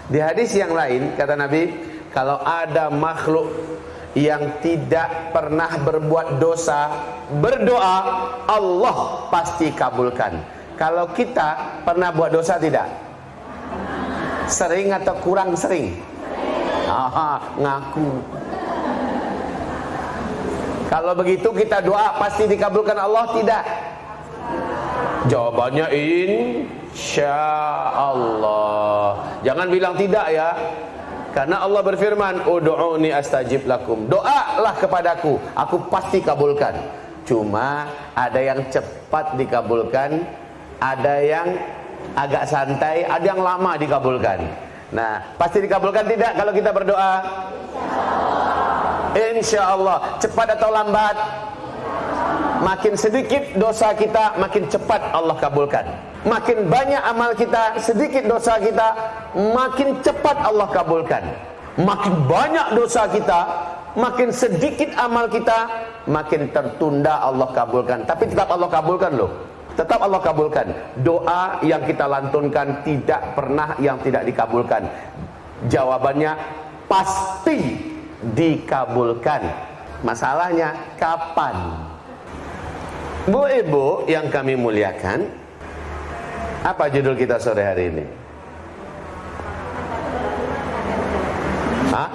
Di hadis yang lain kata Nabi, kalau ada makhluk yang tidak pernah berbuat dosa berdoa, Allah pasti kabulkan. Kalau kita pernah buat dosa tidak? Sering atau kurang sering? Ngaku. Kalau begitu kita doa pasti dikabulkan Allah tidak? Jawabannya insya Allah. Jangan bilang tidak ya. Karena Allah berfirman, ud'uni astajib lakum. Doalah kepadaku, aku pasti kabulkan. Cuma ada yang cepat dikabulkan, ada yang agak santai, ada yang lama dikabulkan. Nah, pasti dikabulkan tidak kalau kita berdoa? Insya Allah. Cepat atau lambat? Makin sedikit dosa kita, makin cepat Allah kabulkan. Makin banyak amal kita, sedikit dosa kita, makin cepat Allah kabulkan. Makin banyak dosa kita, makin sedikit amal kita, makin tertunda Allah kabulkan. Tapi tetap Allah kabulkan loh. Tetap Allah kabulkan. Doa yang kita lantunkan tidak pernah yang tidak dikabulkan. Jawabannya pasti dikabulkan. Masalahnya kapan? Bu ibu yang kami muliakan, apa judul kita sore hari ini? Hah?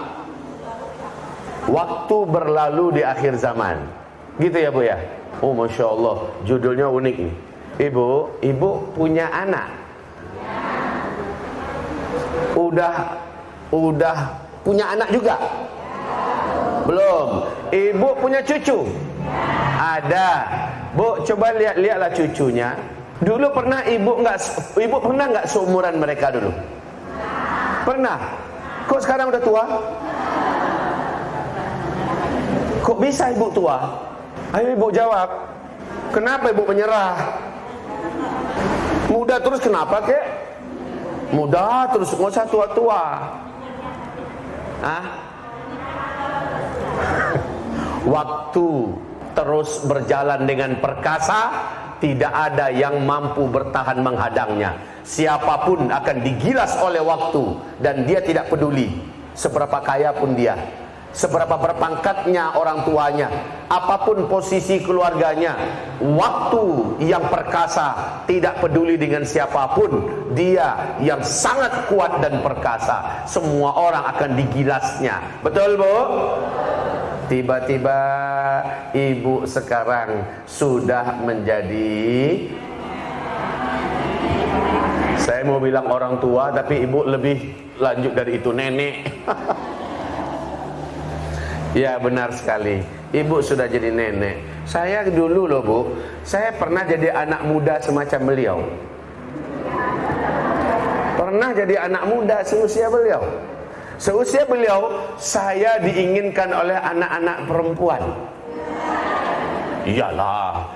Waktu berlalu di akhir zaman. Gitu ya Bu ya? Oh Masya Allah, judulnya unik nih. Ibu punya anak? Udah punya anak juga? Belum. Ibu punya cucu? Ada. Bu, coba lihatlah cucunya. Dulu pernah ibu pernah nggak seumuran mereka dulu? Pernah. Kok sekarang udah tua? Kok bisa ibu tua? Ayo ibu jawab. Kenapa ibu menyerah? Muda terus kenapa kek? Muda terus, nggak usah tua-tua. Waktu terus berjalan dengan perkasa, tidak ada yang mampu bertahan menghadangnya. Siapapun akan digilas oleh waktu, dan dia tidak peduli seberapa kaya pun dia, seberapa berpangkatnya orang tuanya, apapun posisi keluarganya. Waktu yang perkasa tidak peduli dengan siapapun, dia yang sangat kuat dan perkasa. Semua orang akan digilasnya. Betul Bu? Tiba-tiba ibu sekarang sudah menjadi, saya mau bilang orang tua, tapi ibu lebih lanjut dari itu, nenek. Ya benar sekali, ibu sudah jadi nenek. Saya dulu loh Bu, saya pernah jadi anak muda semacam beliau. Pernah jadi anak muda seusia beliau. Seusia beliau, saya diinginkan oleh anak-anak perempuan. Iyalah,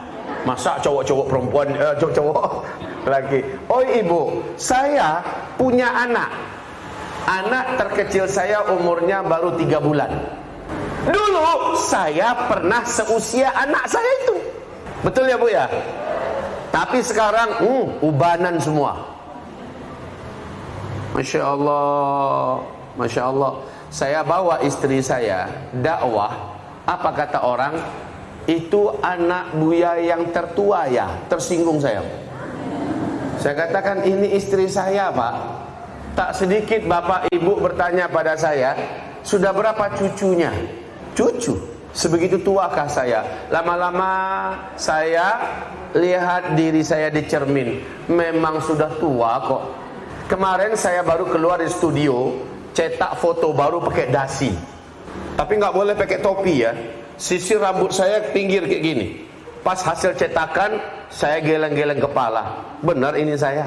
masa cowok-cowok perempuan, cowok-cowok lagi. Oh ibu, saya punya anak. Anak terkecil saya umurnya baru 3 bulan. Dulu saya pernah seusia anak saya itu. Betul ya Bu ya? Tapi sekarang ubanan semua. Masya Allah, Masya Allah. Saya bawa istri saya dakwah. Apa kata orang? Itu anak Buya yang tertua ya. Tersinggung saya. Saya katakan ini istri saya Pak. Tak sedikit bapak ibu bertanya pada saya, sudah berapa cucunya? Cucu. Sebegitu tuakah saya? Lama-lama saya lihat diri saya di cermin, memang sudah tua kok. Kemarin saya baru keluar dari studio, cetak foto baru pakai dasi. Tapi nggak boleh pakai topi ya. Sisir rambut saya pinggir kayak gini. Pas hasil cetakan, saya geleng-geleng kepala. Benar ini saya.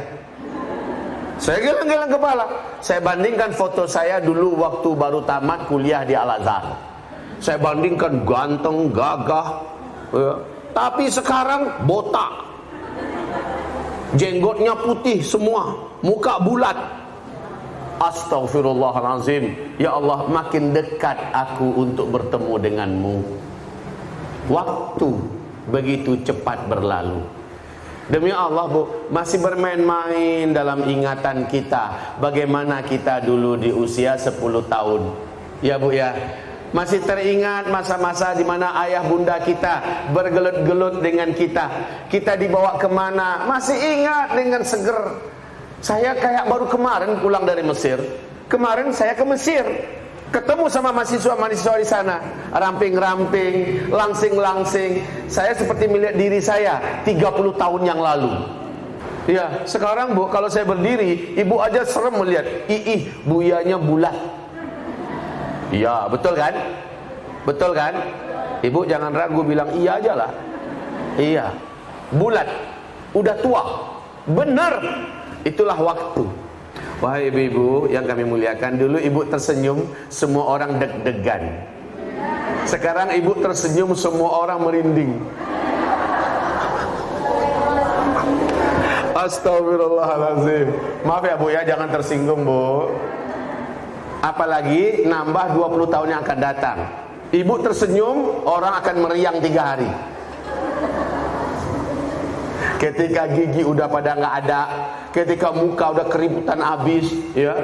Saya geleng-geleng kepala. Saya bandingkan foto saya dulu waktu baru tamat kuliah di Al-Azhar. Saya bandingkan ganteng, gagah, ya. Tapi sekarang botak, jenggotnya putih semua, muka bulat. Astaghfirullahalazim. Ya Allah, makin dekat aku untuk bertemu denganmu. Waktu begitu cepat berlalu. Demi Allah Bu, masih bermain-main dalam ingatan kita bagaimana kita dulu di usia 10 tahun. Ya Bu ya. Masih teringat masa-masa di mana ayah bunda kita bergelut-gelut dengan kita. Kita dibawa kemana? Masih ingat dengan seger. Saya kayak baru kemarin pulang dari Mesir. Kemarin saya ke Mesir, ketemu sama mahasiswa-mahasiswa di sana, ramping-ramping, langsing-langsing. Saya seperti melihat diri saya 30 tahun yang lalu. Ya, sekarang Bu, kalau saya berdiri, Ibu aja serem melihat. Buyanya bulat. Ya, betul kan? Betul kan? Ibu jangan ragu, bilang iya aja lah. Iya, bulat, udah tua. Benar, itulah waktu. Wahai ibu-ibu yang kami muliakan, dulu ibu tersenyum, semua orang deg-degan. Sekarang ibu tersenyum, semua orang merinding. Astagfirullahaladzim. Maaf ya Bu ya, jangan tersinggung Bu. Apalagi nambah 20 tahun yang akan datang. Ibu tersenyum, orang akan meriang 3 hari. Ketika gigi udah pada nggak ada, ketika muka udah keributan habis, ya.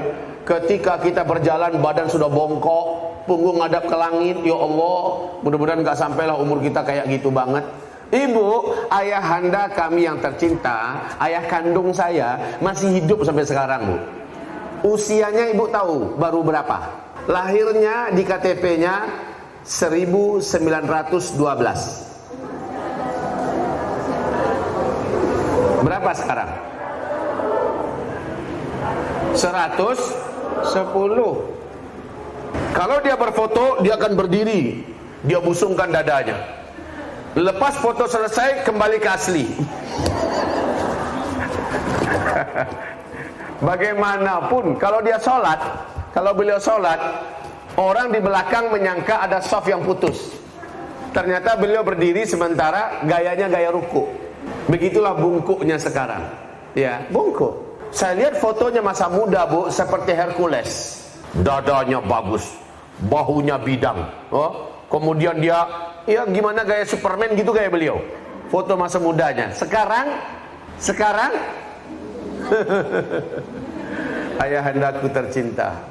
Ketika kita berjalan badan sudah bongkok, punggung ngadap ke langit, ya Allah, mudah-mudahan nggak sampailah umur kita kayak gitu banget. Ibu, ayahanda kami yang tercinta, ayah kandung saya masih hidup sampai sekarang Bu. Usianya ibu tahu baru berapa? Lahirnya di KTP-nya 1912. Berapa sekarang? 110. Kalau dia berfoto, dia akan berdiri, dia busungkan dadanya. Lepas foto selesai, kembali ke asli. Bagaimanapun, kalau dia sholat, kalau beliau sholat, orang di belakang menyangka ada shaf yang putus. Ternyata beliau berdiri sementara gayanya gaya ruku. Begitulah bungkuknya sekarang. Ya, bungkuk. Saya lihat fotonya masa muda Bu, seperti Hercules. Dadanya bagus, bahunya bidang. Oh, kemudian dia, ya gimana gaya Superman gitu gaya beliau. Foto masa mudanya. Sekarang ayahandaku tercinta.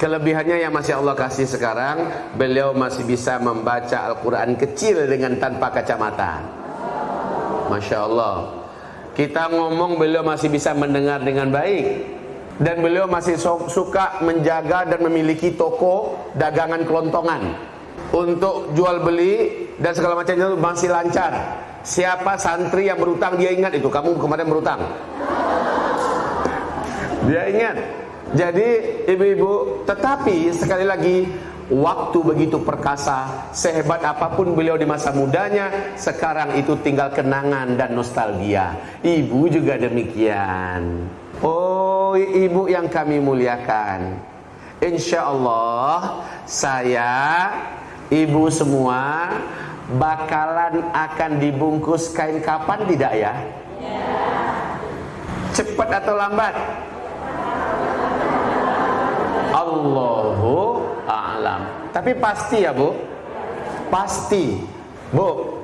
Kelebihannya yang masih Allah kasih sekarang, beliau masih bisa membaca Al-Quran kecil dengan tanpa kacamata. Masya Allah. Kita ngomong beliau masih bisa mendengar dengan baik. Dan beliau masih suka menjaga dan memiliki toko dagangan kelontongan. Untuk jual beli dan segala macamnya masih lancar. Siapa santri yang berutang dia ingat itu. Kamu kemarin berutang. Dia ingat. Jadi ibu-ibu, tetapi sekali lagi, waktu begitu perkasa, sehebat apapun beliau di masa mudanya, sekarang itu tinggal kenangan dan nostalgia. Ibu juga demikian. Oh ibu yang kami muliakan, insya Allah saya, ibu semua bakalan akan dibungkus kain kapan tidak ya? Cepat atau lambat? Allahu a'lam. Tapi pasti ya Bu, pasti Bu,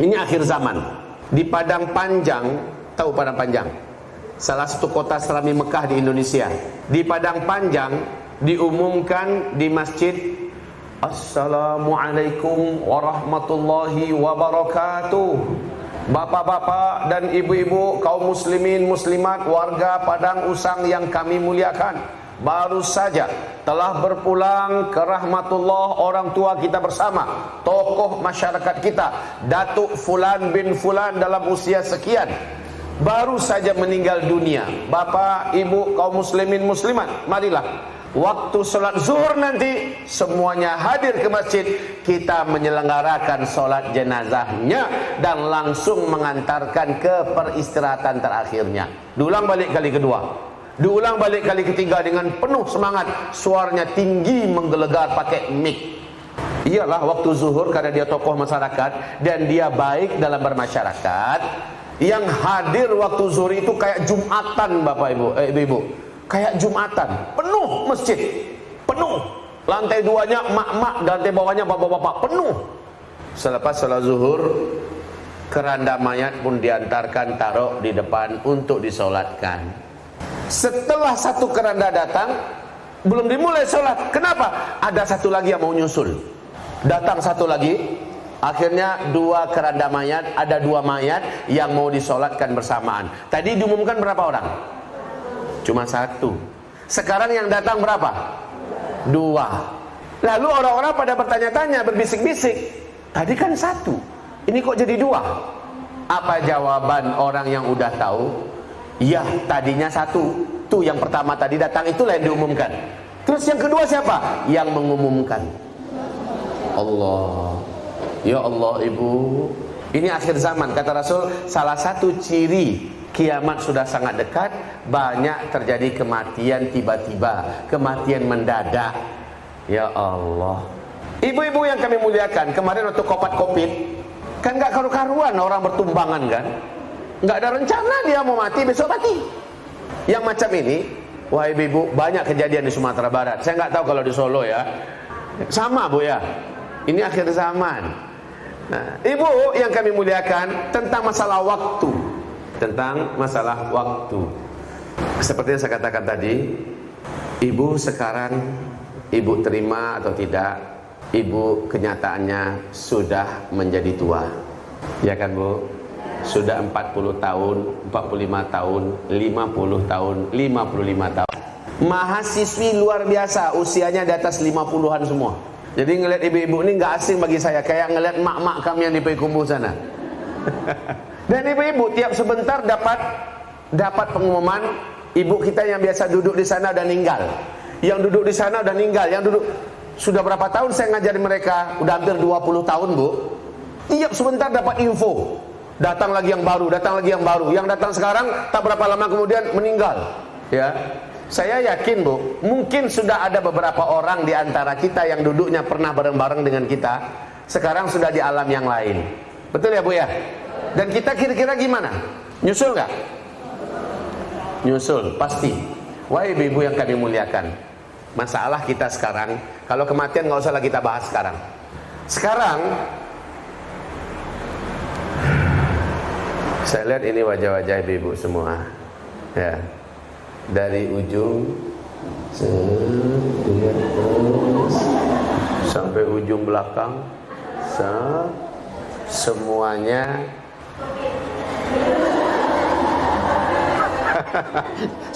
ini akhir zaman. Di Padang Panjang, tahu Padang Panjang? Salah satu kota Islami Mekah di Indonesia. Di Padang Panjang diumumkan di masjid, Assalamualaikum warahmatullahi wabarakatuh. Bapak-bapak dan ibu-ibu, kaum muslimin muslimat, warga Padang Usang yang kami muliakan, baru saja telah berpulang ke rahmatullah orang tua kita bersama, tokoh masyarakat kita, Datuk Fulan bin Fulan dalam usia sekian, baru saja meninggal dunia. Bapak, ibu, kaum muslimin muslimat, marilah waktu sholat zuhur nanti semuanya hadir ke masjid, kita menyelenggarakan sholat jenazahnya dan langsung mengantarkan ke peristirahatan terakhirnya. Diulang balik kali kedua, diulang balik kali ketiga dengan penuh semangat, suaranya tinggi menggelegar pakai mic. Iyalah waktu zuhur, karena dia tokoh masyarakat dan dia baik dalam bermasyarakat. Yang hadir waktu zuhur itu kayak Jumatan Bapak Ibu, ibu-ibu, kayak Jumatan, penuh masjid, penuh. Lantai duanya emak-emak, lantai bawahnya bapak-bapak, penuh. Selepas sholat zuhur, Keranda mayat pun diantarkan, taruh di depan untuk disolatkan. Setelah satu keranda datang, belum dimulai solat. Kenapa? Ada satu lagi yang mau nyusul. Datang satu lagi. Akhirnya dua keranda mayat, ada dua mayat yang mau disolatkan bersamaan. Tadi diumumkan berapa orang? Cuma satu. Sekarang yang datang berapa? Dua. Lalu orang-orang pada bertanya-tanya, berbisik-bisik. Tadi kan satu, ini kok jadi dua? Apa jawaban orang yang udah tahu? Ya, tadinya satu. Tuh yang pertama tadi datang, itulah yang diumumkan. Terus yang kedua siapa? Yang mengumumkan. Allah. Ya Allah, Ibu, ini akhir zaman. Kata Rasul, salah satu ciri kiamat sudah sangat dekat, banyak terjadi kematian tiba-tiba, kematian mendadak. Ya Allah. Ibu-ibu yang kami muliakan, kemarin waktu Covid, kan gak karu-karuan orang bertumbangan kan? Gak ada rencana dia mau mati, besok mati. Yang macam ini, wahai ibu, banyak kejadian di Sumatera Barat. Saya gak tahu kalau di Solo ya. Sama Bu ya. Ini akhir zaman. Nah, ibu yang kami muliakan, tentang masalah waktu. Tentang masalah waktu. Seperti yang saya katakan tadi, ibu sekarang, ibu terima atau tidak, ibu kenyataannya sudah menjadi tua. Ya kan Bu? Sudah 40 tahun, 45 tahun, 50 tahun, 55 tahun. Mahasiswi luar biasa, usianya di atas 50-an semua. Jadi ngelihat ibu-ibu ini nggak asing bagi saya, kayak ngelihat mak-mak kami yang di Payakumbuh sana. Dan ibu-ibu tiap sebentar dapat pengumuman, ibu kita yang biasa duduk di sana udah meninggal. Yang duduk di sana udah meninggal, yang duduk sudah berapa tahun saya ngajarin mereka, udah hampir 20 tahun Bu. Tiap sebentar dapat info. Datang lagi yang baru, datang lagi yang baru. Yang datang sekarang tak berapa lama kemudian meninggal. Ya. Saya yakin Bu, mungkin sudah ada beberapa orang di antara kita yang duduknya pernah bareng-bareng dengan kita, sekarang sudah di alam yang lain. Betul ya Bu ya? Dan kita kira-kira gimana? Nyusul nggak? Nyusul, pasti. Wahai ibu yang kami muliakan, masalah kita sekarang, kalau kematian nggak usah lagi kita bahas sekarang. Sekarang, saya lihat ini wajah-wajah ibu-ibu semua. Ya. Dari ujung sampai ujung belakang, semuanya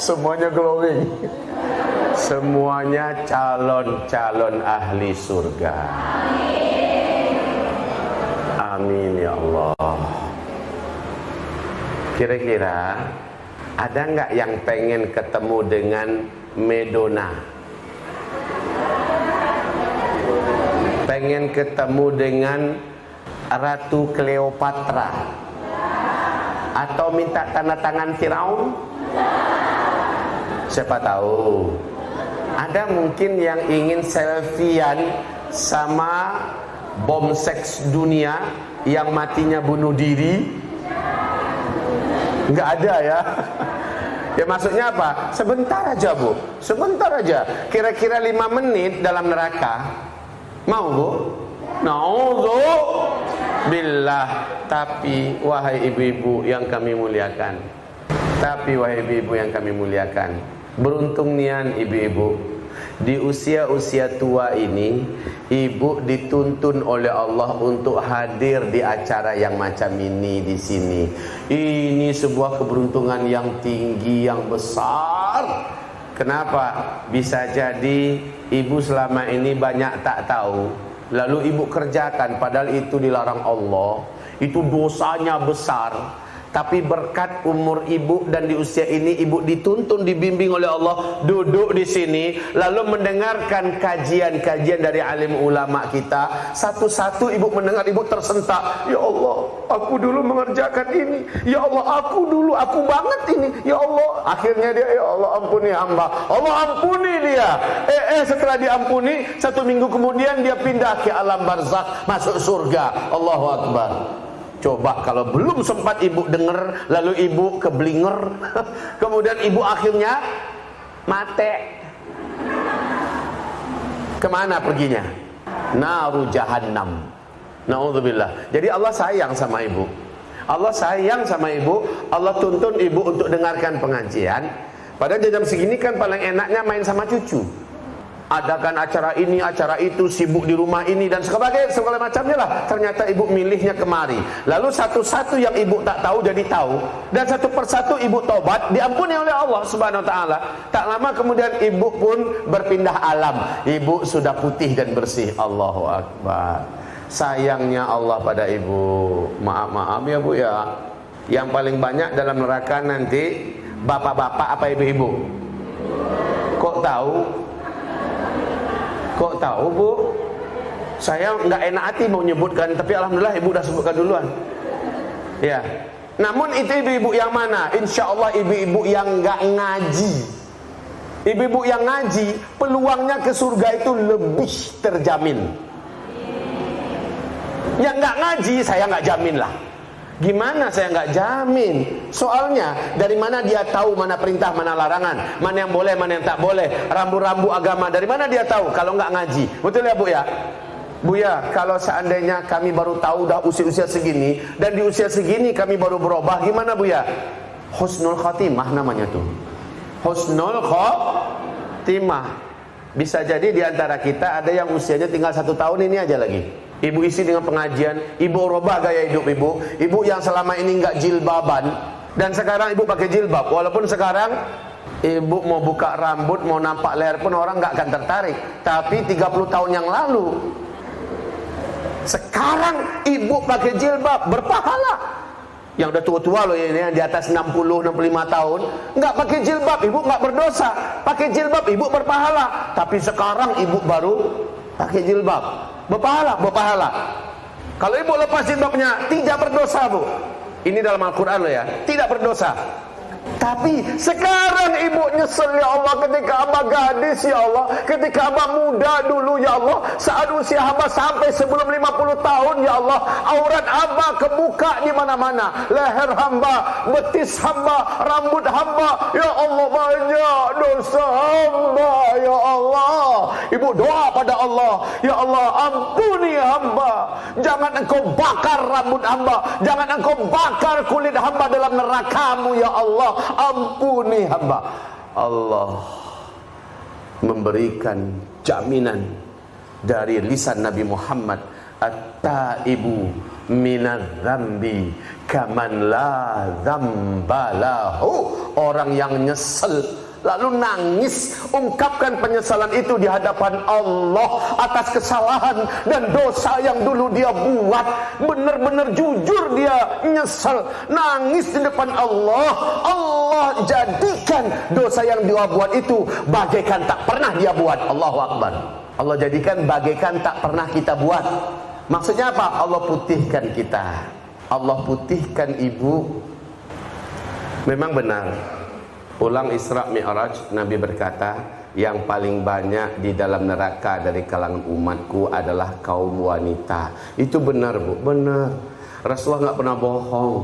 semuanya glowing, semuanya calon-calon ahli surga. Amin ya Allah. Kira-kira ada nggak yang pengen ketemu dengan Medona? Pengen ketemu dengan Ratu Cleopatra? Atau minta tanda tangan Firaun? Siapa tahu. Ada mungkin yang ingin selfiean sama bom seks dunia yang matinya bunuh diri? Nggak ada ya. Ya maksudnya apa? Sebentar aja Bu, sebentar aja. Kira-kira 5 menit dalam neraka. Mau Bu? Billah. Tapi wahai ibu-ibu yang kami muliakan, beruntung nian ibu-ibu. Di usia-usia tua ini, ibu dituntun oleh Allah untuk hadir di acara yang macam ini di sini. Ini sebuah keberuntungan yang tinggi, yang besar. Kenapa? Bisa jadi ibu selama ini banyak tak tahu, lalu ibu kerjakan padahal itu dilarang Allah. Itu dosanya besar. Tapi berkat umur ibu dan di usia ini ibu dituntun, dibimbing oleh Allah, duduk di sini lalu mendengarkan kajian-kajian dari alim ulama kita. Satu-satu ibu mendengar, ibu tersentak. Ya Allah, aku dulu mengerjakan ini. Ya Allah, aku dulu, aku banget ini. Ya Allah, akhirnya dia, ya Allah ampuni hamba. Allah ampuni dia. Setelah diampuni, 1 minggu kemudian dia pindah ke alam barzakh, masuk surga. Allahu Akbar. Coba kalau belum sempat ibu dengar, lalu ibu keblinger, kemudian ibu akhirnya mate. Kemana perginya? Naru jahannam. Na'udzubillah. Jadi Allah sayang sama ibu. Allah sayang sama ibu, Allah tuntun ibu untuk dengarkan pengajian. Padahal jam segini kan paling enaknya main sama cucu. Adakan acara ini, acara itu, sibuk di rumah ini dan sebagainya, segala macamnya lah. Ternyata ibu milihnya kemari. Lalu satu-satu yang ibu tak tahu jadi tahu, dan satu persatu ibu tobat, diampuni oleh Allah Subhanahu Wa Taala. Tak lama kemudian ibu pun berpindah alam. Ibu sudah putih dan bersih. Allahu Akbar. Sayangnya Allah pada ibu. Maaf ya bu ya. Yang paling banyak dalam neraka nanti bapak-bapak apa ibu-ibu? Kok tahu? Kok tahu bu? Saya nggak enak hati mau nyebutkan, tapi alhamdulillah ibu udah sebutkan duluan. Ya. Namun itu ibu-ibu yang mana? Insya Allah ibu-ibu yang nggak ngaji. Ibu-ibu yang ngaji, peluangnya ke surga itu lebih terjamin. Yang nggak ngaji, saya nggak jamin lah. Gimana saya nggak jamin? Soalnya dari mana dia tahu mana perintah, mana larangan, mana yang boleh, mana yang tak boleh, rambu-rambu agama, dari mana dia tahu kalau nggak ngaji? Betul ya bu ya? Bu ya, kalau seandainya kami baru tahu dah usia-usia segini, dan di usia segini kami baru berubah, gimana bu ya? Husnul Khotimah namanya tuh. Husnul Khotimah. Bisa jadi di antara kita ada yang usianya tinggal 1 tahun ini aja lagi. Ibu isi dengan pengajian, ibu robah gaya hidup ibu. Ibu yang selama ini nggak jilbaban, dan sekarang ibu pakai jilbab. Walaupun sekarang ibu mau buka rambut, mau nampak leher pun orang nggak akan tertarik. Tapi 30 tahun yang lalu, sekarang ibu pakai jilbab, berpahala. Yang udah tua-tua loh ini, di atas 60-65 tahun, nggak pakai jilbab, ibu nggak berdosa. Pakai jilbab, ibu berpahala. Tapi sekarang ibu baru pakai jilbab, berpahala. Kalau ibu lepas jilbabnya, tidak berdosa bu. Ini dalam Al-Quran loh ya, tidak berdosa. Tapi sekarang ibu nyesel ya Allah, ketika abah gadis ya Allah, ketika abah muda dulu ya Allah, saat usia hamba sampai sebelum 50 tahun ya Allah, aurat abah kebuka di mana-mana, leher hamba, betis hamba, rambut hamba, ya Allah banyak dosa hamba ya Allah. Ibu doa pada Allah, ya Allah ampuni hamba, jangan engkau bakar rambut hamba, jangan engkau bakar kulit hamba dalam neraka-Mu ya Allah, ampuni hamba. Allah memberikan jaminan dari lisan Nabi Muhammad, at-taibu minadz-dzambi kaman la dzambalahu. Orang yang nyesel lalu nangis, ungkapkan penyesalan itu di hadapan Allah atas kesalahan dan dosa yang dulu dia buat. Benar-benar jujur dia nyesel, nangis di depan Allah. Allah jadikan dosa yang dia buat itu bagaikan tak pernah dia buat. Allahu Akbar. Allah jadikan bagaikan tak pernah kita buat. Maksudnya apa? Allah putihkan kita, Allah putihkan ibu. Memang benar, pulang Isra Mi'raj, Nabi berkata, yang paling banyak di dalam neraka dari kalangan umatku adalah kaum wanita. Itu benar bu, benar. Rasulullah nggak pernah bohong.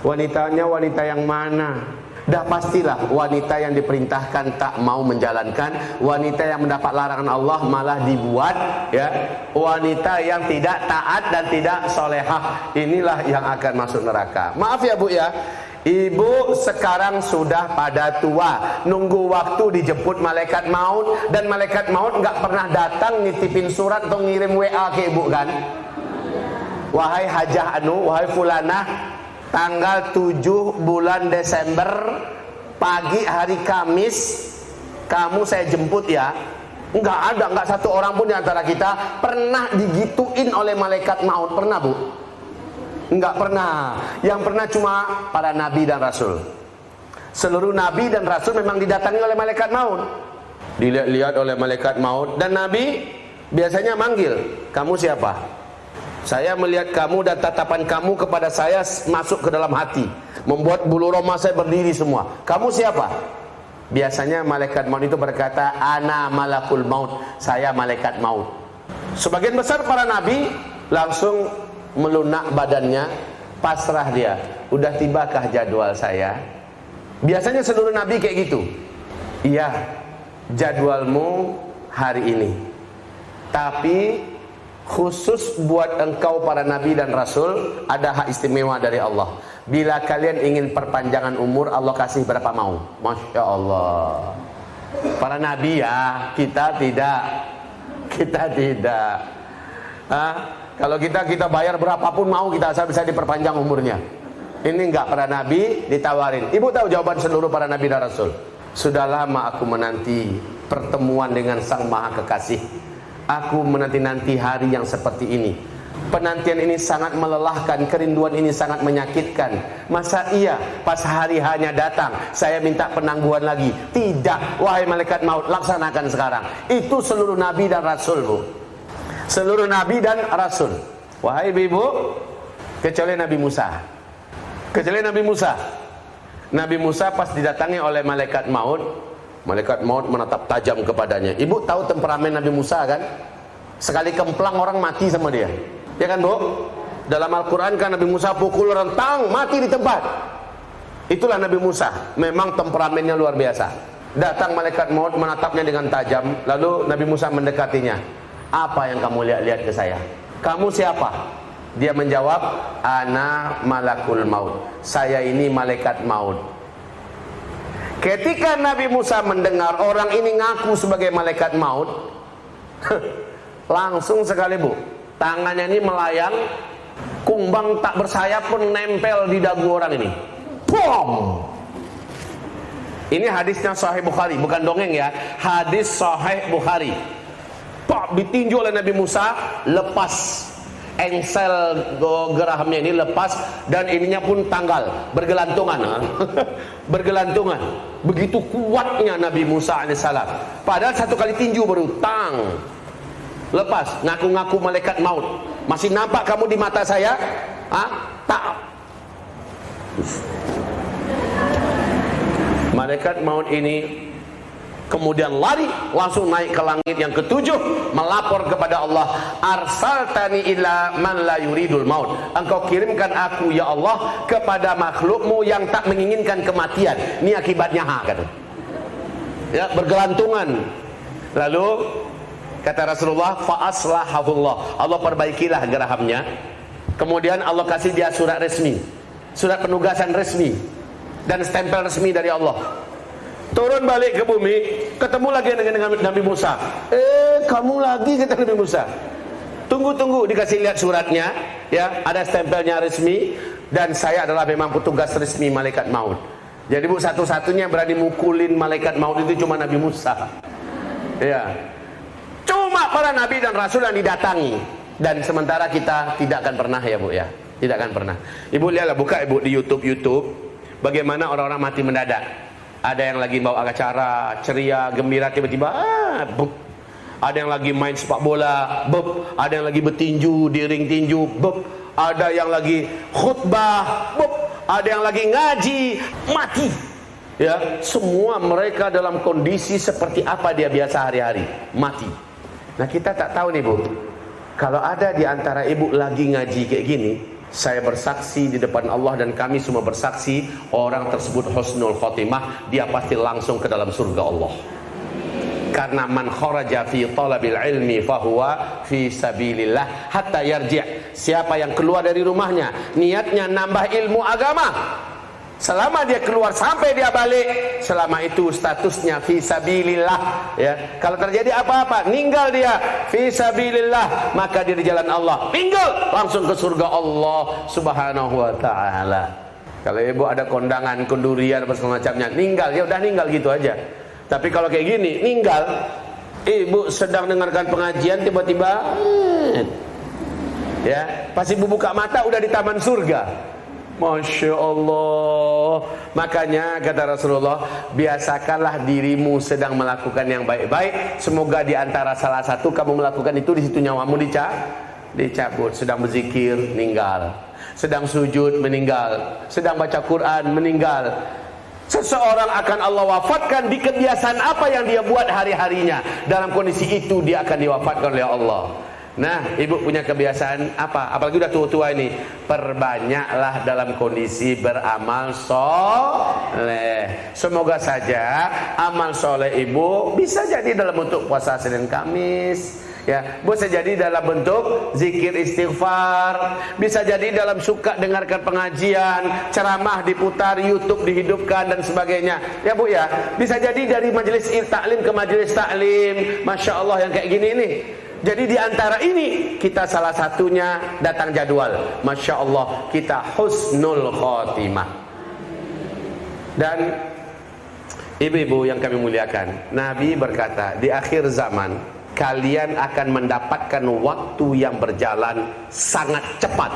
Wanitanya wanita yang mana? Dah pastilah wanita yang diperintahkan tak mau menjalankan, wanita yang mendapat larangan Allah malah dibuat, ya. Wanita yang tidak taat dan tidak solehah, inilah yang akan masuk neraka. Maaf ya bu ya, ibu sekarang sudah pada tua, nunggu waktu dijemput malaikat maut, dan malaikat maut nggak pernah datang nitipin surat atau ngirim WA ke ibu kan? Wahai hajah anu, wahai fulanah, tanggal 7 bulan Desember pagi hari Kamis kamu saya jemput ya. Enggak ada, enggak satu orang pun di antara kita pernah digituin oleh malaikat maut. Pernah bu? Enggak pernah. Yang pernah cuma para nabi dan rasul. Seluruh nabi dan rasul memang didatangi oleh malaikat maut, dilihat-lihat oleh malaikat maut, dan nabi biasanya manggil, kamu siapa? Saya melihat kamu dan tatapan kamu kepada saya masuk ke dalam hati, membuat bulu roma saya berdiri semua. Kamu siapa? Biasanya malaikat maut itu berkata, ana malakul maut, saya malaikat maut. Sebagian besar para nabi langsung melunak badannya, pasrah dia. Udah tibakah jadwal saya? Biasanya seluruh nabi kayak gitu. Iya, jadwalmu hari ini, tapi khusus buat engkau para nabi dan rasul, ada hak istimewa dari Allah. Bila kalian ingin perpanjangan umur, Allah kasih berapa mau. Masya Allah. Para nabi ya, kita tidak. Kita tidak. Kalau kita bayar berapapun mau kita, asal bisa diperpanjang umurnya. Ini enggak, para nabi ditawarin. Ibu tahu jawaban seluruh para nabi dan rasul? Sudah lama aku menanti pertemuan dengan Sang Maha Kekasih. Aku menanti-nanti hari yang seperti ini. Penantian ini sangat melelahkan, kerinduan ini sangat menyakitkan. Masa iya pas hari hanya datang saya minta penangguhan lagi? Tidak, wahai malaikat maut, laksanakan sekarang. Itu seluruh nabi dan rasul, Bu. Seluruh nabi dan rasul. Wahai ibu, kecuali Nabi Musa. Kecuali Nabi Musa. Nabi Musa pas didatangi oleh malaikat maut, malaikat maut menatap tajam kepadanya. Ibu tahu temperamen Nabi Musa kan? Sekali kemplang orang mati sama dia. Ya kan, Bu? Dalam Al-Quran kan Nabi Musa pukul orang, tang, mati di tempat. Itulah Nabi Musa. Memang temperamennya luar biasa. Datang malaikat maut menatapnya dengan tajam. Lalu Nabi Musa mendekatinya. Apa yang kamu lihat-lihat ke saya? Kamu siapa? Dia menjawab, ana malakul maut. Saya ini malaikat maut. Ketika Nabi Musa mendengar orang ini ngaku sebagai malaikat maut, langsung sekali, Bu, tangannya ini melayang, kumbang tak bersayap pun nempel di dagu orang ini. Pom! Ini hadisnya Sahih Bukhari, bukan dongeng ya. Hadis Sahih Bukhari. Pak, ditinju oleh Nabi Musa, lepas engsel gerahamnya ini, lepas, dan ininya pun tanggal, bergelantungan. Bergelantungan. Begitu kuatnya Nabi Musa alaihissalam. Padahal satu kali tinju baru tang, lepas. Ngaku-ngaku malaikat maut. Masih nampak kamu di mata saya? Tak. Malaikat maut ini kemudian lari langsung naik ke langit yang ketujuh, melapor kepada Allah, arsaltani ila man la yuridul maut. Engkau kirimkan aku ya Allah kepada makhlukmu yang tak menginginkan kematian. Ini akibatnya kata. Ya, bergelantungan. Lalu kata Rasulullah, fa aslahahullah. Allah perbaikilah gerahamnya. Kemudian Allah kasih dia surat resmi, surat penugasan resmi dan stempel resmi dari Allah. Turun balik ke bumi, ketemu lagi dengan Nabi Musa. Kamu lagi, kata Nabi Musa. Tunggu, dikasih lihat suratnya, ya, ada stempelnya resmi, dan saya adalah memang petugas resmi malaikat maut. Jadi, Bu, satu-satunya yang berani mukulin malaikat maut itu cuma Nabi Musa. Ya. Cuma para nabi dan rasul yang didatangi. Dan sementara kita tidak akan pernah, ya, Bu, ya. Tidak akan pernah. Ibu lihatlah, buka Ibu di YouTube, bagaimana orang-orang mati mendadak. Ada yang lagi bawa acara ceria, gembira, tiba-tiba bup. Ada yang lagi main sepak bola, bup. Ada yang lagi bertinju di ring tinju, bup. Ada yang lagi khutbah, bup. Ada yang lagi ngaji, mati. Ya, semua mereka dalam kondisi seperti apa dia biasa hari-hari, mati. Nah, kita tak tahu nih, Bu. Kalau ada di antara ibu lagi ngaji kayak gini, saya bersaksi di depan Allah dan kami semua bersaksi, orang tersebut husnul khotimah, dia pasti langsung ke dalam surga Allah. Karena man kharaja fi talabil ilmi fahuwa fi sabilillah hatta yarji'. Siapa yang keluar dari rumahnya niatnya nambah ilmu agama, selama dia keluar sampai dia balik, selama itu statusnya fi sabilillah, ya. Kalau terjadi apa-apa, ninggal dia fi sabilillah, maka dia di jalan Allah, ninggal langsung ke surga Allah Subhanahu wa taala. Kalau ibu ada kondangan, kendurian apa segala macamnya, ninggal, ya udah ninggal gitu aja. Tapi kalau kayak gini, ninggal, ibu sedang dengarkan pengajian tiba-tiba ya, pas ibu buka mata udah di taman surga. Masya Allah. Makanya kata Rasulullah, biasakanlah dirimu sedang melakukan yang baik-baik, semoga di antara salah satu kamu melakukan itu, di situ nyawamu dicabut. Sedang berzikir, meninggal. Sedang sujud, meninggal. Sedang baca Quran, meninggal. Seseorang akan Allah wafatkan di kebiasaan apa yang dia buat hari-harinya. Dalam kondisi itu dia akan diwafatkan oleh Allah. Nah, ibu punya kebiasaan apa? Apalagi udah tua-tua ini, perbanyaklah dalam kondisi beramal soleh. Semoga saja amal soleh ibu bisa jadi dalam bentuk puasa Senin Kamis, Ya, bisa jadi dalam bentuk zikir istighfar, bisa jadi dalam suka dengarkan pengajian, ceramah diputar, YouTube dihidupkan dan sebagainya. Ya Bu ya, bisa jadi dari majelis taklim ke majelis taklim. Masya Allah yang kayak gini nih. Jadi di antara ini kita salah satunya datang jadwal. Masya Allah kita husnul khotimah. Dan ibu-ibu yang kami muliakan, Nabi berkata di akhir zaman kalian akan mendapatkan waktu yang berjalan sangat cepat.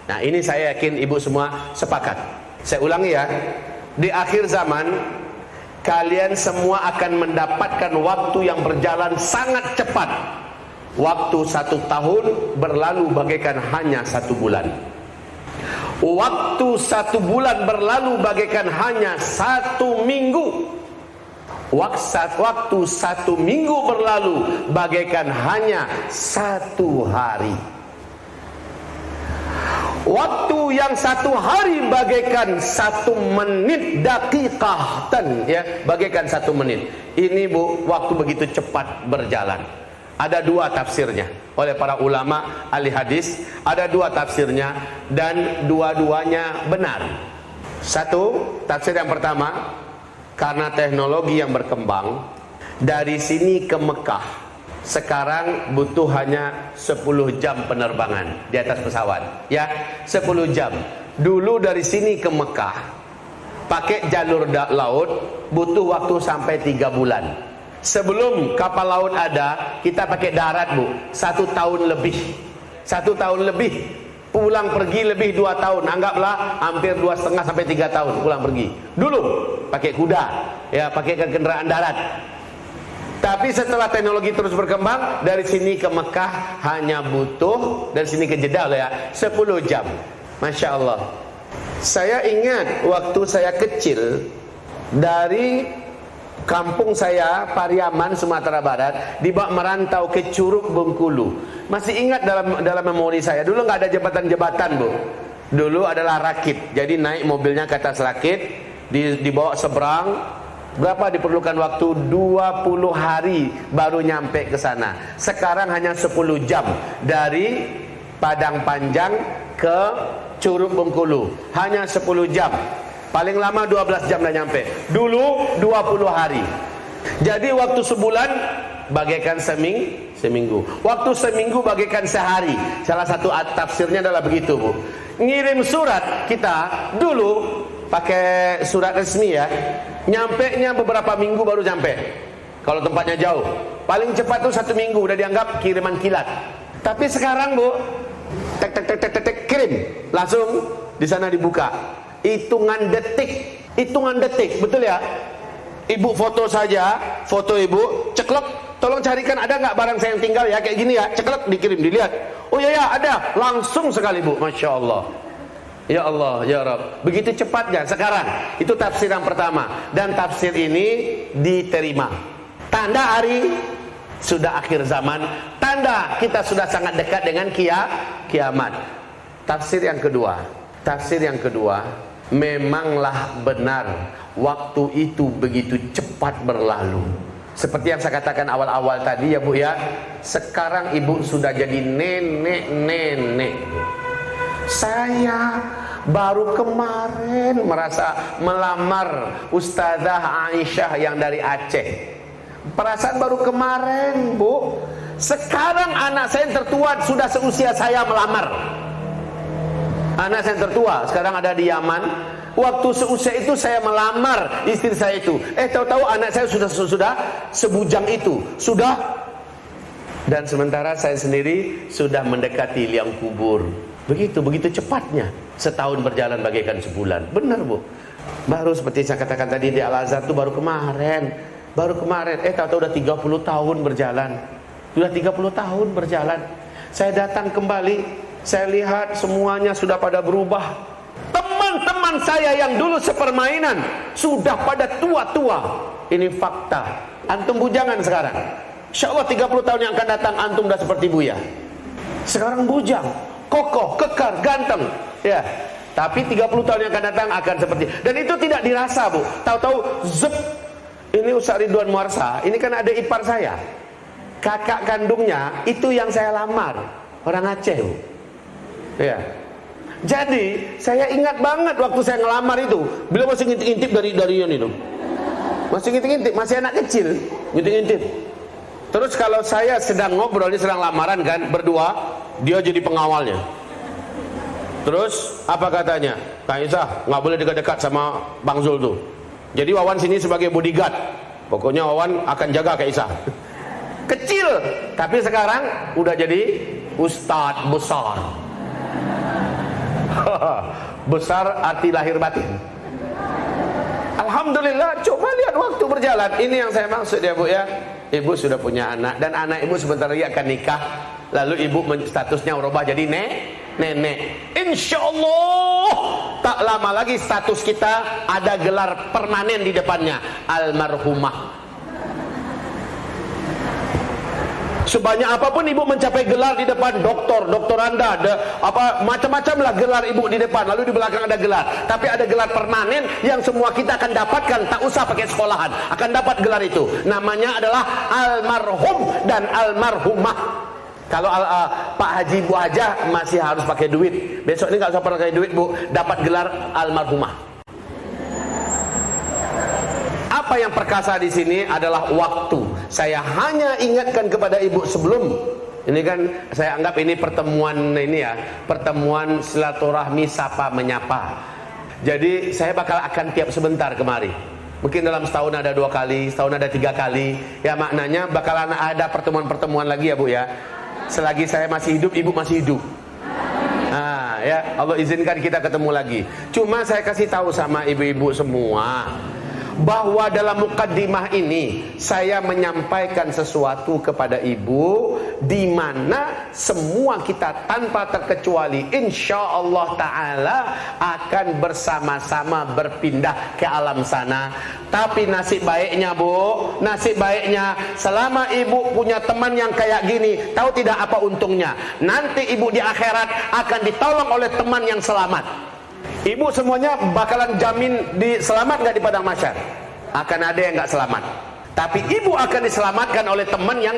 Nah ini saya yakin ibu semua sepakat. Saya ulangi ya, di akhir zaman kalian semua akan mendapatkan waktu yang berjalan sangat cepat. Waktu 1 tahun berlalu bagaikan hanya 1 bulan. Waktu 1 bulan berlalu bagaikan hanya 1 minggu. Waktu 1 minggu berlalu bagaikan hanya 1 hari. Waktu yang 1 hari bagaikan 1 menit, daqiqahtan, ya, bagaikan 1 menit. Ini Bu, waktu begitu cepat berjalan. Ada 2 tafsirnya oleh para ulama ahli hadis, ada 2 tafsirnya dan dua-duanya benar. Satu, tafsir yang pertama, karena teknologi yang berkembang, dari sini ke Mekah sekarang butuh hanya 10 jam penerbangan di atas pesawat. Ya, 10 jam. Dulu dari sini ke Mekah pakai jalur laut butuh waktu sampai 3 bulan. Sebelum kapal laut ada, kita pakai darat Bu, 1 tahun lebih. 1 tahun lebih. Pulang pergi lebih 2 tahun, anggaplah hampir 2,5 sampai 3 tahun pulang pergi. Dulu pakai kuda, ya, pakai kendaraan darat. Tapi setelah teknologi terus berkembang, dari sini ke Mekah hanya butuh, dari sini ke Jeddah ya, 10 jam. Masya Allah. Saya ingat waktu saya kecil, dari kampung saya, Pariaman, Sumatera Barat, dibawa merantau ke Curug Bengkulu. Masih ingat dalam memori saya, dulu nggak ada jembatan-jembatan Bu. Dulu adalah rakit. Jadi naik mobilnya ke atas rakit, dibawa seberang. Berapa diperlukan waktu? 20 hari baru nyampe ke sana. Sekarang hanya 10 jam dari Padang Panjang ke Curug Bengkulu. Hanya 10 jam. Paling lama 12 jam dah nyampe. Dulu 20 hari. Jadi waktu sebulan bagaikan seminggu. Waktu seminggu bagaikan sehari. Salah satu tafsirnya adalah begitu Bu. Ngirim surat kita dulu pakai surat resmi ya. Nyampe nya beberapa minggu baru nyampe. Kalau tempatnya jauh, paling cepat tuh 1 minggu udah dianggap kiriman kilat. Tapi sekarang Bu, tek kirim, langsung di sana dibuka. Hitungan detik, betul ya? Ibu foto saja, foto ibu, ceklek, tolong carikan ada nggak barang saya yang tinggal ya, kayak gini ya, ceklek, dikirim, dilihat. Oh ya ada, langsung sekali Bu, Masya Allah. Ya Allah, ya Rabb, begitu cepatnya sekarang. Itu tafsir yang pertama, dan tafsir ini diterima. Tanda hari sudah akhir zaman, tanda kita sudah sangat dekat dengan kiamat. Tafsir yang kedua, memanglah benar waktu itu begitu cepat berlalu. Seperti yang saya katakan awal-awal tadi ya Bu ya, sekarang ibu sudah jadi nenek-nenek. Saya baru kemarin merasa melamar Ustazah Aisyah yang dari Aceh. Perasaan baru kemarin Bu. Sekarang anak saya yang tertua sudah seusia saya melamar. Anak saya yang tertua sekarang ada di Yaman. Waktu seusia itu saya melamar istri saya itu. Tahu-tahu anak saya sudah sebujang itu. Dan sementara saya sendiri sudah mendekati liang kubur. Begitu cepatnya. Setahun berjalan bagaikan sebulan. Benar Bu. Baru seperti saya katakan tadi di Al-Azhar itu baru kemarin. Tahu-tahu udah 30 tahun berjalan. Sudah 30 tahun berjalan. Saya datang kembali, saya lihat semuanya sudah pada berubah. Teman-teman saya yang dulu sepermainan sudah pada tua-tua. Ini fakta. Antum bujangan sekarang. Insya Allah 30 tahun yang akan datang antum udah seperti Buya. Sekarang bujang, kokoh, kekar, ganteng. Ya. Tapi 30 tahun yang akan datang akan seperti. Dan itu tidak dirasa Bu. Tahu-tahu zep. Ini Ustaz Ridwan Muarsa, ini kan ada ipar saya. kakak kandungnya itu yang saya lamar, orang Aceh, Bu. Ya. Jadi saya ingat banget waktu saya ngelamar itu, beliau masih ngintip-ngintip dari yang itu. Masih ngintip-ngintip, masih anak kecil, ngintip-ngintip. Terus kalau saya sedang ngobrol, dia sedang lamaran kan, berdua, dia jadi pengawalnya. Terus apa katanya? Kak Isa, nggak boleh dekat-dekat sama Bang Zul tuh. Jadi Wawan sini sebagai bodyguard. Pokoknya Wawan akan jaga Kak Isa. Kecil, tapi sekarang udah jadi ustadz besar. Besar arti lahir batin. Alhamdulillah, coba lihat waktu berjalan. Ini yang saya maksud ya, Bu ya. Ibu sudah punya anak, dan anak ibu sebentar lagi akan nikah. Lalu ibu statusnya berubah jadi nenek. Insya Allah tak lama lagi status kita ada gelar permanen di depannya, almarhumah. Sebanyak apapun ibu mencapai gelar di depan, doktoranda, macam-macam lah gelar ibu di depan, lalu di belakang ada gelar. Tapi ada gelar permanen yang semua kita akan dapatkan, tak usah pakai sekolahan, akan dapat gelar itu. Namanya adalah almarhum dan almarhumah. Kalau Pak Haji, Bu Hajah masih harus pakai duit. Besok ini nggak usah pakai duit, Bu, dapat gelar almarhumah. Apa yang perkasa di sini adalah waktu. Saya hanya ingatkan kepada ibu sebelum ini, kan saya anggap ini pertemuan ini ya, pertemuan silaturahmi sapa menyapa. Jadi saya akan tiap sebentar kemari. Mungkin dalam setahun ada 2 kali, setahun ada 3 kali. Ya maknanya bakalan ada pertemuan-pertemuan lagi ya, Bu ya. Selagi saya masih hidup, ibu masih hidup. Nah, ya Allah izinkan kita ketemu lagi. Cuma saya kasih tahu sama ibu-ibu semua, bahwa dalam mukaddimah ini saya menyampaikan sesuatu kepada ibu di mana semua kita tanpa terkecuali insya Allah Ta'ala akan bersama-sama berpindah ke alam sana. Tapi nasib baiknya, Bu, nasib baiknya selama ibu punya teman yang kayak gini, tahu tidak apa untungnya? Nanti ibu di akhirat akan ditolong oleh teman yang selamat. Ibu semuanya bakalan jamin selamat nggak di padang mahsyar? Akan ada yang nggak selamat. Tapi ibu akan diselamatkan oleh teman yang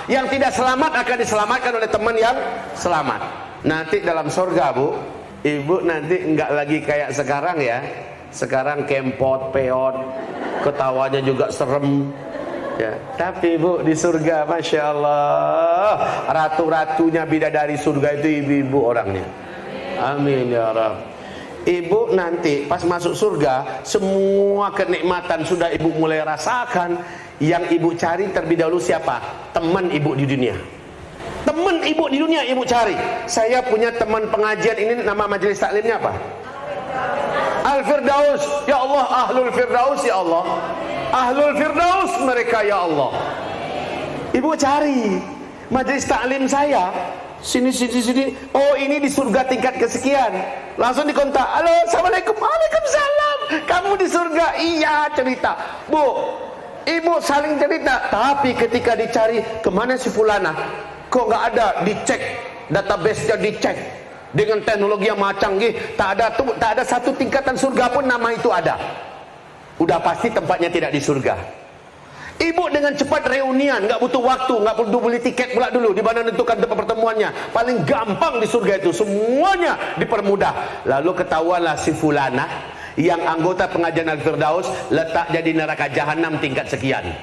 yang tidak selamat akan diselamatkan oleh teman yang selamat. Nanti dalam surga, Bu, ibu nanti nggak lagi kayak sekarang ya. Sekarang kempot, peot, ketawanya juga serem. Ya, tapi Bu di surga, masya Allah, ratu-ratunya bidadari surga itu ibu-ibu orangnya. Amin ya Rabb. Ibu nanti pas masuk surga, semua kenikmatan sudah ibu mulai rasakan. Yang ibu cari terlebih dahulu siapa? Teman ibu di dunia. Teman ibu di dunia ibu cari. Saya punya teman pengajian, ini nama majelis taklimnya apa? Al-Firdaus. Ya Allah, Ahlul Firdaus ya Allah. Ahlul Firdaus mereka ya Allah. Ibu cari majelis taklim saya. Sini. Oh, ini di surga tingkat kesekian. Langsung dikontak. Halo, assalamualaikum. Waalaikumsalam. Kamu di surga? Iya, cerita. Bu, ibu saling cerita. Tapi ketika dicari kemana si fulana, kok nggak ada? Dicek, database-nya dicek dengan teknologi yang canggih. Tak ada satu tingkatan surga pun nama itu ada. Udah pasti tempatnya tidak di surga. Ibu dengan cepat reunian, nggak butuh waktu, nggak perlu beli tiket pula dulu di mana menentukan tempat pertemuannya. Paling gampang di surga itu, semuanya dipermudah. Lalu ketahuanlah si fulana yang anggota pengajian Al-Firdaus letak jadi neraka jahanam tingkat sekian.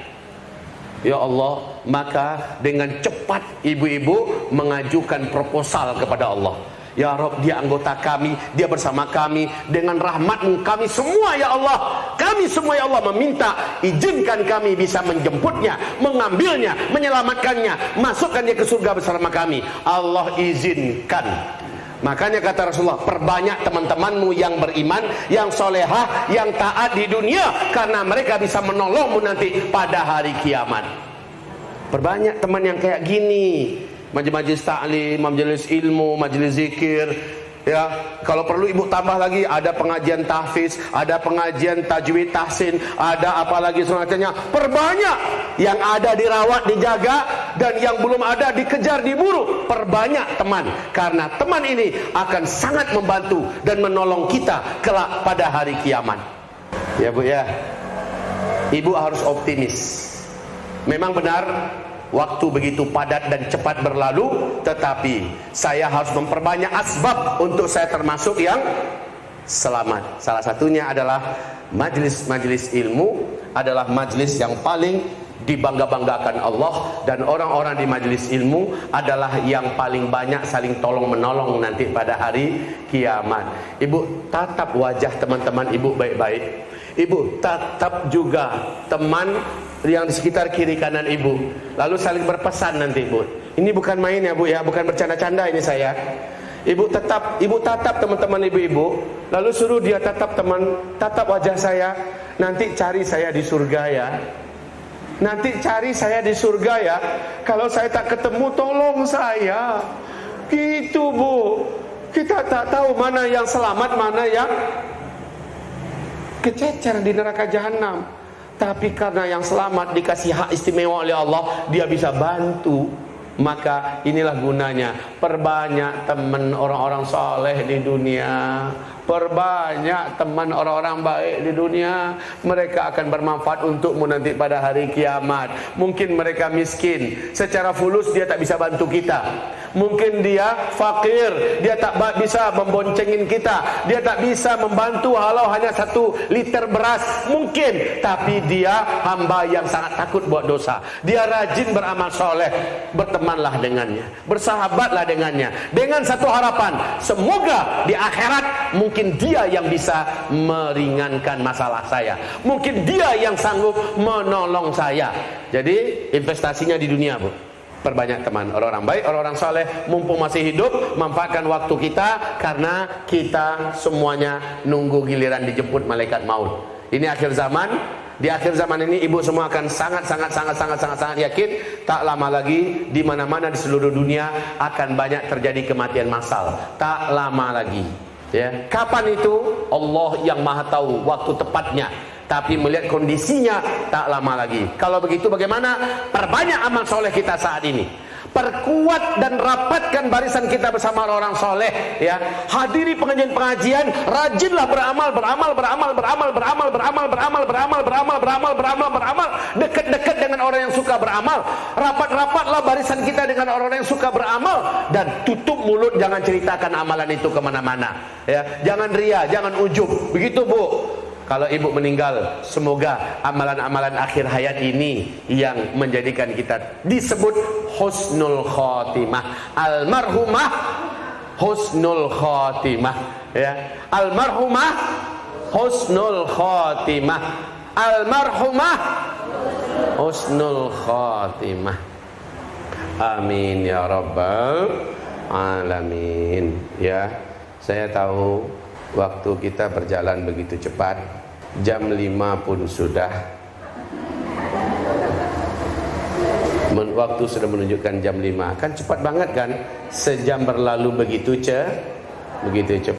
Ya Allah, maka dengan cepat ibu-ibu mengajukan proposal kepada Allah. Ya Rabb, dia anggota kami, dia bersama kami, dengan rahmat-Mu kami semua ya Allah, kami semua ya Allah meminta izinkan kami bisa menjemputnya, mengambilnya, menyelamatkannya, masukkan dia ke surga bersama kami. Allah izinkan. Makanya kata Rasulullah, perbanyak teman-temanmu yang beriman, yang solehah, yang taat di dunia, karena mereka bisa menolongmu nanti pada hari kiamat. Perbanyak teman yang kayak gini. Majelis taklim, majelis ilmu, majelis zikir. Ya, kalau perlu ibu tambah lagi, ada pengajian tahfiz, ada pengajian tajwid tahsin, ada apa lagi semacamnya. Perbanyak yang ada dirawat, dijaga, dan yang belum ada dikejar, diburu. Perbanyak teman, karena teman ini akan sangat membantu dan menolong kita kelak pada hari kiamat. Ya Bu ya, ibu harus optimis. Memang benar Waktu begitu padat dan cepat berlalu, tetapi saya harus memperbanyak asbab untuk saya termasuk yang selamat. Salah satunya adalah majlis-majlis ilmu adalah majlis yang paling dibangga-banggakan Allah, dan orang-orang di majlis ilmu adalah yang paling banyak saling tolong-menolong nanti pada hari kiamat. Ibu tatap wajah teman-teman ibu baik-baik. Ibu tatap juga teman yang di sekitar kiri kanan ibu, lalu saling berpesan nanti ibu. Ini bukan main ya bu ya, bukan bercanda-canda ini saya. Ibu tatap teman-teman ibu-ibu, lalu suruh dia tatap wajah saya. Nanti cari saya di surga ya. Nanti cari saya di surga ya. Kalau saya tak ketemu, tolong saya. Gitu bu. Kita tak tahu mana yang selamat, mana yang kececer di neraka jahanam. Tapi karena yang selamat dikasih hak istimewa oleh Allah, dia bisa bantu. Maka inilah gunanya perbanyak teman orang-orang saleh di dunia, perbanyak teman orang-orang baik di dunia. Mereka akan bermanfaat untukmu nanti pada hari kiamat. Mungkin mereka miskin, secara fulus dia tak bisa bantu kita. Mungkin dia fakir, dia tak bisa memboncengin kita, dia tak bisa membantu walau hanya 1 liter beras mungkin. Tapi dia hamba yang sangat takut buat dosa, dia rajin beramal soleh. Bertemanlah dengannya, bersahabatlah dengannya, dengan satu harapan, semoga di akhirat mungkin dia yang bisa meringankan masalah saya, mungkin dia yang sanggup menolong saya. Jadi investasinya di dunia bu, perbanyak teman orang-orang baik, orang-orang soleh, mumpung masih hidup, manfaatkan waktu kita, karena kita semuanya nunggu giliran dijemput malaikat maut. Ini akhir zaman. Di akhir zaman ini ibu semua akan sangat yakin tak lama lagi di mana-mana di seluruh dunia akan banyak terjadi kematian massal. Tak lama lagi. Ya. Kapan itu? Allah yang Maha tahu waktu tepatnya. Tapi melihat kondisinya tak lama lagi. Kalau begitu bagaimana? Perbanyak amal soleh kita saat ini. Perkuat dan rapatkan barisan kita bersama orang soleh, ya. Hadiri pengajian-pengajian, rajinlah beramal, dekat-dekat dengan orang yang suka beramal. Rapat-rapatlah barisan kita dengan orang-orang yang suka beramal, dan tutup mulut, jangan ceritakan amalan itu kemana-mana, ya. Jangan ria, jangan ujub, begitu bu. Kalau ibu meninggal, semoga amalan-amalan akhir hayat ini yang menjadikan kita disebut husnul khotimah. Almarhumah husnul khotimah, ya. Almarhumah husnul khotimah. Almarhumah husnul khotimah. Amin ya rabbal alamin. Ya, saya tahu waktu kita berjalan begitu cepat. Jam 5 pun sudah. Waktu sudah menunjukkan jam 5. Kan cepat banget kan? Sejam berlalu begitu cepat.